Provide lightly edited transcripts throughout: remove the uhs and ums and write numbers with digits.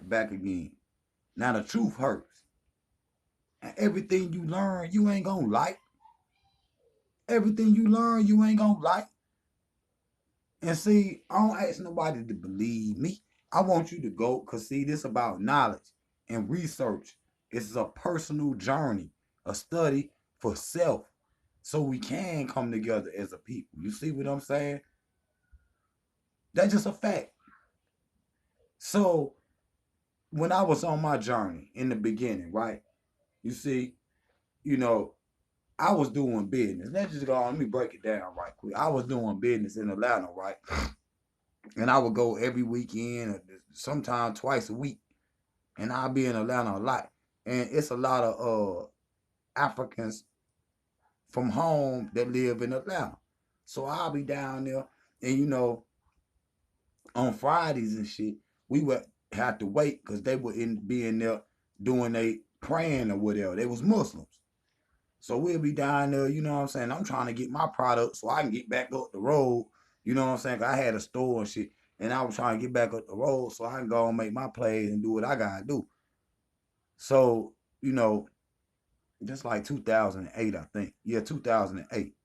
back again. Now the truth hurts. And everything you learn, you ain't gonna like. Everything you learn, you ain't gonna like. And see, I don't ask nobody to believe me. I want you to go, because see, this about knowledge and research. It's a personal journey, a study for self. So we can come together as a people. You see what I'm saying? That's just a fact. So when I was on my journey in the beginning, right? You see, you know, I was doing business. Let's just go on, let me break it down right quick. I was doing business in Atlanta, right? And I would go every weekend, or sometimes twice a week. And I'll be in Atlanta a lot. And it's a lot of Africans from home that live in Atlanta. So I'll be down there, and on Fridays and shit, we would have to wait because they would be in there doing a praying or whatever. They was Muslims. So we'll be down there, you know what I'm saying? I'm trying to get my product so I can get back up the road. You know what I'm saying? 'Cause I had a store and shit. And I was trying to get back up the road so I can go and make my plays and do what I gotta do. So, you know, just like 2008, I think. Yeah, 2008.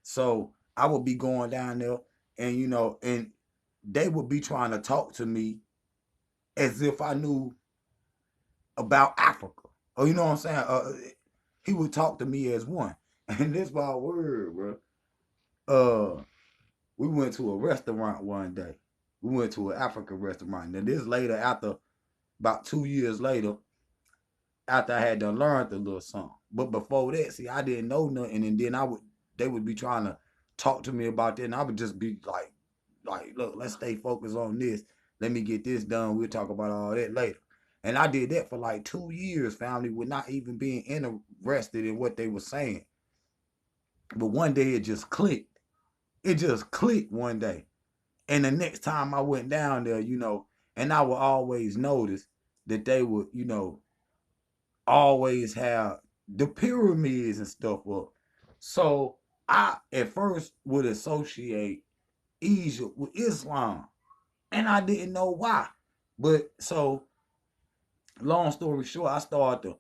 So I would be going down there, and and they would be trying to talk to me as if I knew about Africa. Or you know what I'm saying? He would talk to me as one. And this my word, bro. We went to a restaurant one day. We went to an African restaurant. Now this later, after about 2 years later, after I had done learned a little something. But before that, see, I didn't know nothing, and then they would be trying to talk to me about that, and I would just be like, look, let's stay focused on this. Let me get this done. We'll talk about all that later. And I did that for like 2 years, family, with not even being interested in what they were saying. But one day it just clicked. It just clicked one day. And the next time I went down there, and I would always notice that they would, always have the pyramids and stuff up. So I at first would associate Egypt with Islam, and I didn't know why. But so long story short, I started to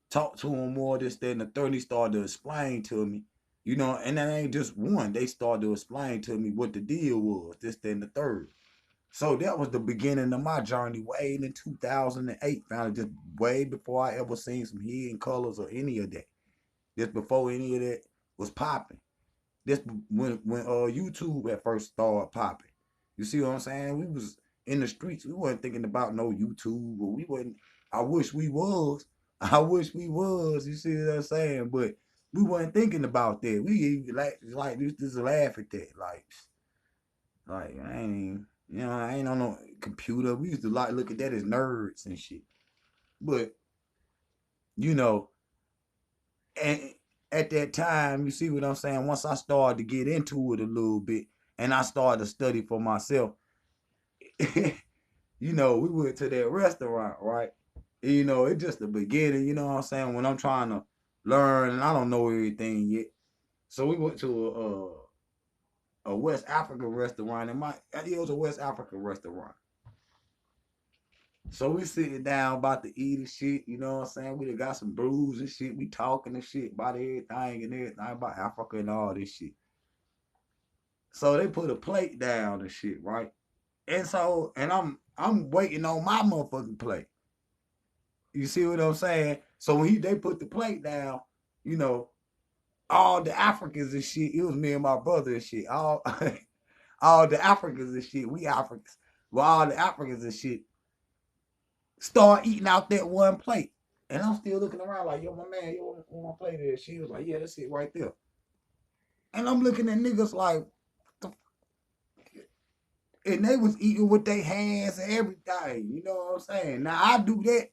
talk to him more. This, that, and the third. He started to explain to me, and that ain't just one. They started to explain to me what the deal was. This, that, and the third. So that was the beginning of my journey way in 2008. Found it just way before I ever seen some hidden colors or any of that. Just before any of that was popping. This when YouTube at first started popping. You see what I'm saying? We was in the streets. We wasn't thinking about no YouTube, or we wasn't. I wish we was. I wish we was. You see what I'm saying? But we wasn't thinking about that. We even like used to laugh at that. Like I ain't, I ain't on no computer. We used to like look at that as nerds and shit. But you know, and at that time, you see what I'm saying? Once I started to get into it a little bit, and I started to study for myself, we went to that restaurant, right? It's just the beginning. You know what I'm saying? When I'm trying to learn, and I don't know everything yet. So we went to a West African restaurant, and it was a West African restaurant. So we sitting down about to eat and shit, you know what I'm saying? We done got some brews and shit. We talking and shit about everything about Africa and all this shit. So they put a plate down and shit, right? And I'm waiting on my motherfucking plate. You see what I'm saying? So when they put the plate down, you know, all the Africans and shit, it was me and my brother and shit. All all the Africans and shit, we Africans. Well, all the Africans and shit start eating out that one plate. And I'm still looking around like, yo, my man, you want to play this? She was like, yeah, that's it right there. And I'm looking at niggas like, and they was eating with their hands and everything. You know what I'm saying? Now I do that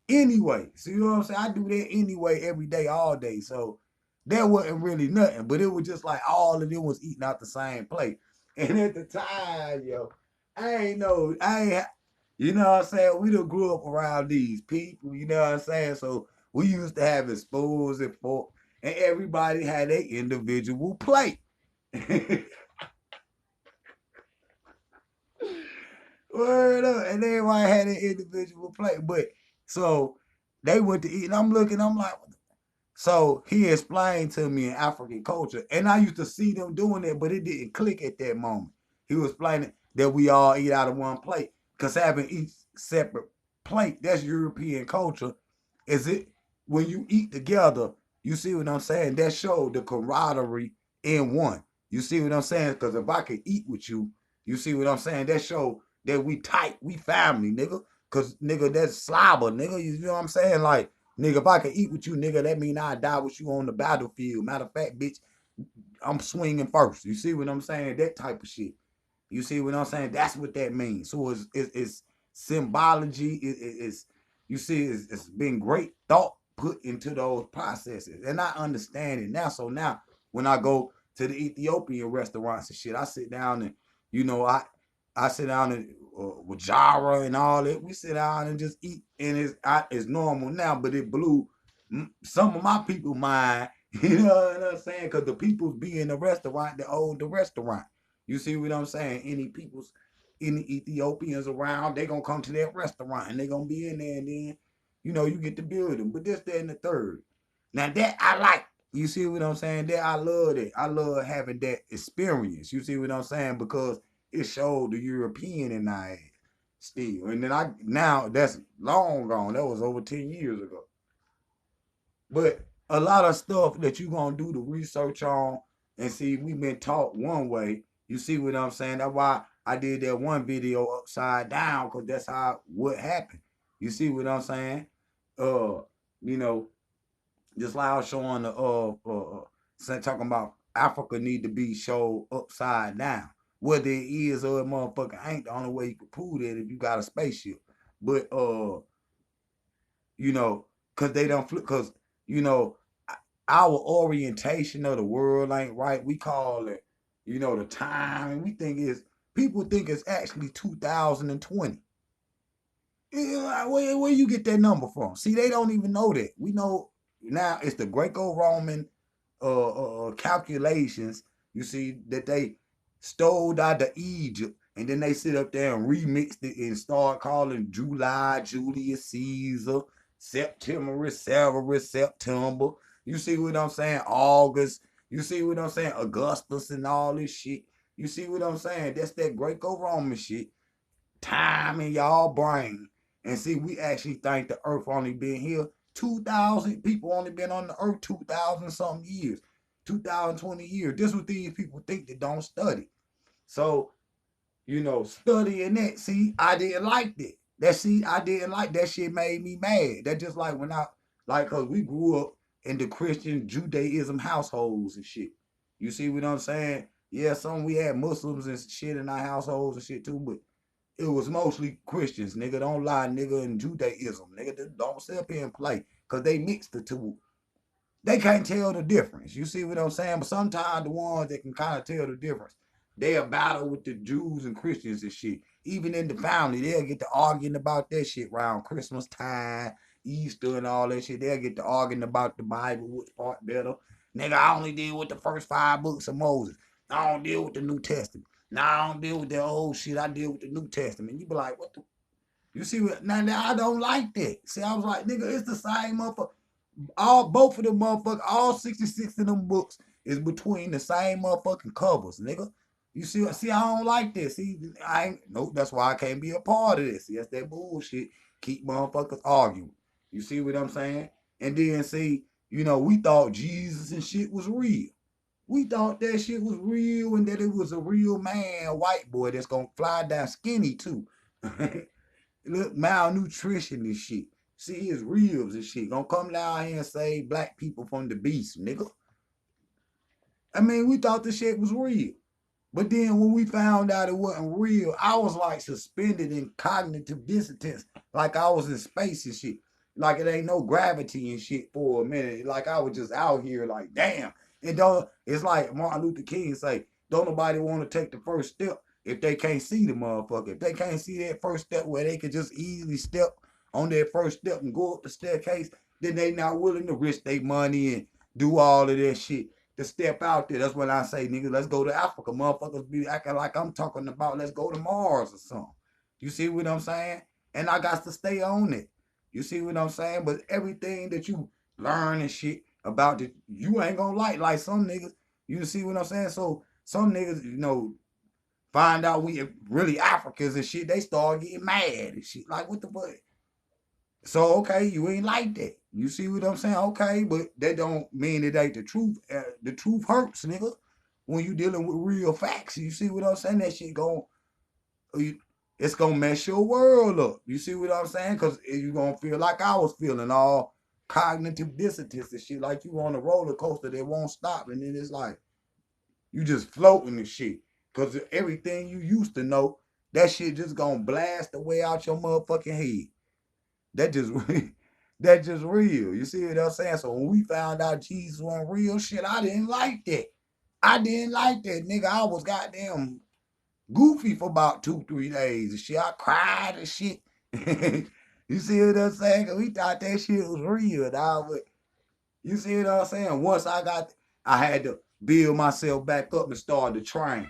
anyway. So you know what I'm saying? I do that anyway every day, all day. So that wasn't really nothing. But it was just like all of them was eating out the same plate. And at the time, yo, I ain't you know what I'm saying? We done grew up around these people, you know what I'm saying? So we used to having spoons and fork, and everybody had their individual plate. Word up. And everybody had an individual plate. But so they went to eat, and I'm looking, I'm like, so he explained to me in African culture, and I used to see them doing it, but it didn't click at that moment. He was explaining that we all eat out of one plate, because having each separate plate, that's European culture. Is it when you eat together, you see what I'm saying? That showed the camaraderie in one. You see what I'm saying? Because if I could eat with you, you see what I'm saying? That show that we tight, we family, nigga. Cause nigga, that's slobber, nigga. You know what I'm saying? Like, nigga, if I could eat with you, nigga, that mean I die with you on the battlefield. Matter of fact, bitch, I'm swinging first. You see what I'm saying? That type of shit. You see what I'm saying? That's what that means. So it's symbology. It's you see, it's been great thought put into those processes, and I understand it now. So now, when I go to the Ethiopian restaurants and shit, I sit down and you know I sit down and with Jara and all that. We sit down and just eat, and it's normal now. But it blew some of my people mind. You know what I'm saying? Because the people's be in the restaurant that own the restaurant. You see what I'm saying? Any Ethiopians around, they gonna come to that restaurant and they gonna be in there, and then, you get to build them. But this, that, and the third. Now that I like. You see what I'm saying? That I love it. I love having that experience. You see what I'm saying? Because it showed the European in I still. And then now that's long gone. That was over 10 years ago. But a lot of stuff that you gonna do the research on and see, we've been taught one way. You see what I'm saying? That's why I did that one video upside down, because that's how what happened. You see what I'm saying? Uh, you know, just like I was showing the talking about Africa need to be showed upside down. Whether it is or it motherfucker ain't, the only way you can prove that if you got a spaceship. But you know, because they don't flip, because, you know, our orientation of the world ain't right. We call it, the time, and we think people think it's actually 2020. Yeah, where you get that number from? See, they don't even know that. We know now it's the Greco-Roman calculations. You see that they stole out of Egypt, and then they sit up there and remixed it and start calling July Julius Caesar, September Severus, September. You see what I'm saying? August. You see what I'm saying? Augustus and all this shit. You see what I'm saying? That's that Greco-Roman shit. Time in y'all brain. And see, we actually think the earth only been here 2,000 people, only been on the earth 2,000 something years, 2,020 years. This is what these people think that don't study. So, studying that, see, I didn't like that. I didn't like that shit, made me mad. That just like when cause we grew up in the Christian Judaism households and shit. You see what I'm saying? Yeah, we had Muslims and shit in our households and shit too, but it was mostly Christians, nigga. Don't lie, nigga, and Judaism, nigga. Don't sit up here and play, cause they mixed the two. They can't tell the difference. You see what I'm saying? But sometimes the ones that can kind of tell the difference, they'll battle with the Jews and Christians and shit. Even in the family, they'll get to arguing about that shit around Christmas time, Easter, and all that shit. They'll get to arguing about the Bible, which part better. Nigga, I only deal with the first 5 books of Moses. I don't deal with the New Testament. Now I don't deal with that old shit. I deal with the New Testament. You be like, what the? You see what? Now I don't like that. See, I was like, nigga, it's the same motherfucker. Both of them motherfuckers, all 66 of them books is between the same motherfucking covers, nigga. You see, I don't like this. See, I ain't nope, that's why I can't be a part of this. See, that's that bullshit. Keep motherfuckers arguing. You see what I'm saying? And then see, we thought Jesus and shit was real. We thought that shit was real and that it was a real man, a white boy that's gonna fly down skinny too. Look, malnutrition and shit. See his ribs and shit. Gonna come down here and save black people from the beast, nigga. I mean, we thought the shit was real. But then when we found out it wasn't real, I was like suspended in cognitive dissonance, like I was in space and shit. Like it ain't no gravity and shit for a minute. Like I was just out here like, damn. It's like Martin Luther King say, don't nobody want to take the first step if they can't see the motherfucker. If they can't see that first step where they could just easily step on that first step and go up the staircase, then they not willing to risk their money and do all of that shit to step out there. That's when I say, nigga, let's go to Africa. Motherfuckers be acting like I'm talking about let's go to Mars or something. You see what I'm saying? And I got to stay on it. You see what I'm saying? But everything that you learn and shit about it, you ain't gonna like some niggas. You see what I'm saying? So some niggas, find out we really Africans and shit, they start getting mad and shit. Like, what the fuck? So, okay, you ain't like that. You see what I'm saying? Okay, but that don't mean it ain't the truth. The truth hurts, nigga. When you dealing with real facts, you see what I'm saying? That shit it's gonna mess your world up. You see what I'm saying? Because you gonna feel like I was feeling, all cognitive dissonance and shit, like you on a roller coaster that won't stop. And then it's like, you just floating and shit. Because everything you used to know, that shit just gonna blast the way out your motherfucking head. That just that just real. You see what I'm saying? So when we found out Jesus wasn't real, shit, I didn't like that. I didn't like that, nigga. I was goddamn goofy for about 2, 3 days and shit. I cried and shit. You see what I'm saying? Cause we thought that shit was real, dog. But you see what I'm saying? Once I had to build myself back up and start to train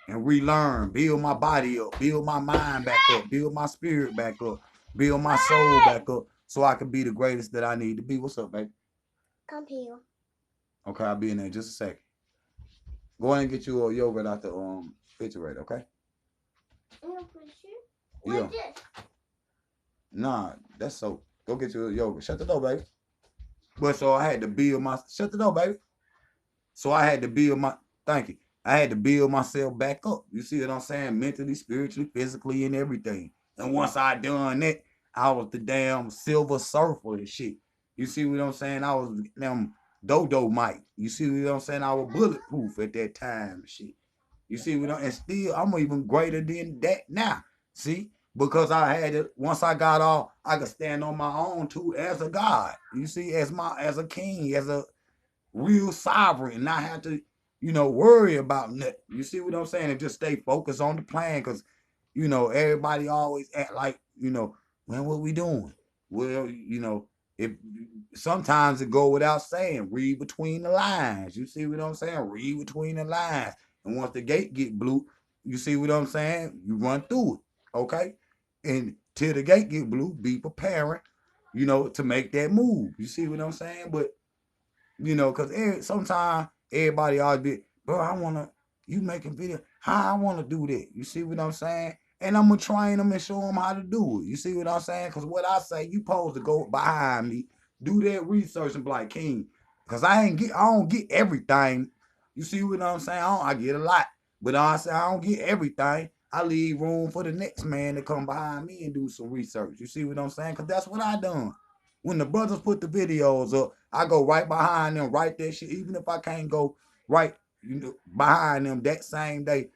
and relearn, build my body up, build my mind back up, build my spirit back up, build my soul back up, so I can be the greatest that I need to be. What's up, baby? Come here. Okay, I'll be in there in just a second. Go ahead and get you a yogurt out the refrigerator, okay? What's Yeah. this? Nah, that's so. Go get you a yogurt. Shut the door, baby. But so I had to build my. Shut the door, baby. So I had to build my. Thank you. I had to build myself back up. You see what I'm saying? Mentally, spiritually, physically, and everything. And once I done that, I was the damn silver surfer and shit. You see what I'm saying? I was damn dodo Mike. You see what I'm saying? I was bulletproof at that time and shit. You see what I'm, and still I'm even greater than that now. See? Because I had it, once I got off, I could stand on my own too as a God. You see, as a king, as a real sovereign, and not have to, worry about nothing. You see what I'm saying? And just stay focused on the plan, because, everybody always act like, man, what we doing? Well, if sometimes it go without saying, read between the lines. You see what I'm saying? Read between the lines. And once the gate get blue, you see what I'm saying? You run through it, okay? And till the gate get blue, be preparing, to make that move. You see what I'm saying? But because sometimes everybody always be, bro, I want to, you making video, how I want to do that. You see what I'm saying? And I'm going to train them and show them how to do it. You see what I'm saying? Because what I say, you supposed to go behind me, do that research and be like, King, because I don't get everything. You see what I'm saying? I get a lot. But I say I don't get everything. I leave room for the next man to come behind me and do some research. You see what I'm saying? Because that's what I done. When the brothers put the videos up, I go right behind them, write that shit. Even if I can't go right behind them that same day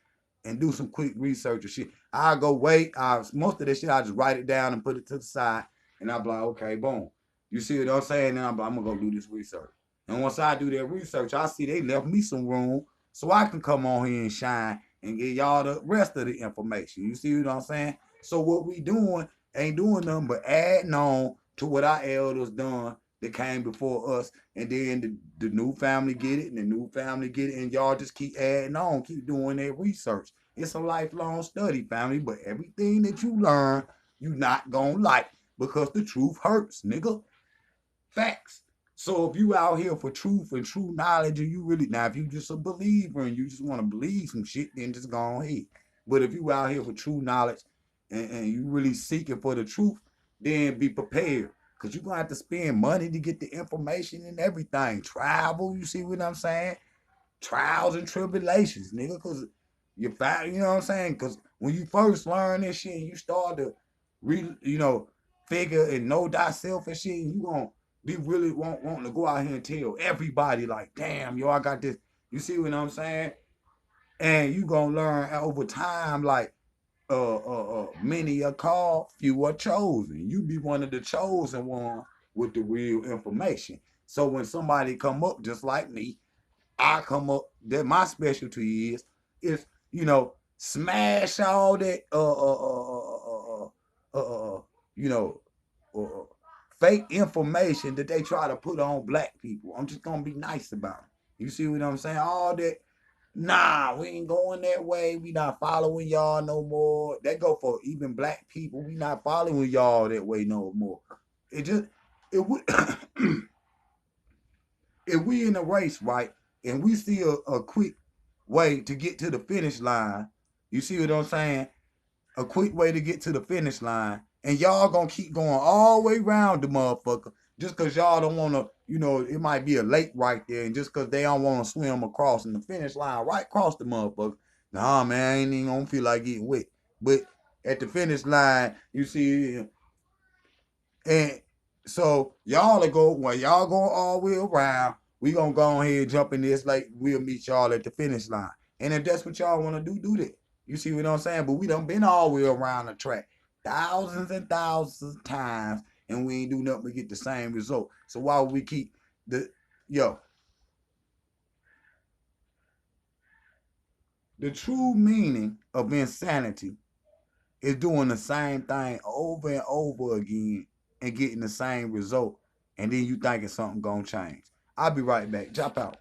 and do some quick research or shit, I go wait. Most of that shit, I just write it down and put it to the side. And I'm like, okay, boom. You see what I'm saying? Now I'm going to go do this research. And once I do that research, I see they left me some room so I can come on here and shine and get y'all the rest of the information. You see what I'm saying? So what we doing ain't doing nothing but adding on to what our elders done that came before us, and then the new family get it, and the new family get it, and y'all just keep adding on, keep doing that research. It's a lifelong study, family, but everything that you learn, you not gonna like, because the truth hurts, nigga. Facts. So if you out here for truth and true knowledge, and you really, now if you just a believer and you just want to believe some shit, then just go on ahead. But if you out here for true knowledge, and you really seeking for the truth, then be prepared. Cause you're gonna have to spend money to get the information and everything. Travel, you see what I'm saying? Trials and tribulations, nigga. Cause you find, you know what I'm saying? Cause when you first learn this shit, and you start to figure and know thyself and shit, and you gonna be really wanting to go out here and tell everybody, like, damn, yo, I got this. You see what I'm saying? And you gonna learn over time, like, many are called, few are chosen. You be one of the chosen one with the real information. So when somebody come up just like me, I come up, that my specialty is smash all that you know uh, fake information that they try to put on black people. I'm just gonna be nice about it. You see what I'm saying? All that Nah, we ain't going that way. We not following y'all no more. That go for even black people. We not following y'all that way no more. It just it would if we in a race, right, and we see a quick way to get to the finish line, you see what I'm saying? A quick way to get to the finish line, and y'all gonna keep going all the way around the motherfucker just because y'all don't want to, it might be a lake right there, and just because they don't want to swim across in the finish line right across the motherfucker. Nah, man, I ain't even gonna feel like getting wet. But at the finish line, you see, and so y'all are go when y'all going all the way around. We gonna go ahead and jump in this lake. We'll meet y'all at the finish line. And if that's what y'all want to do that. You see what I'm saying? But we done been all the way around the track thousands and thousands of times, and we ain't do nothing to get the same result. So why would we keep the yo? The true meaning of insanity is doing the same thing over and over again and getting the same result, and then you thinking something gonna change. I'll be right back. Drop out.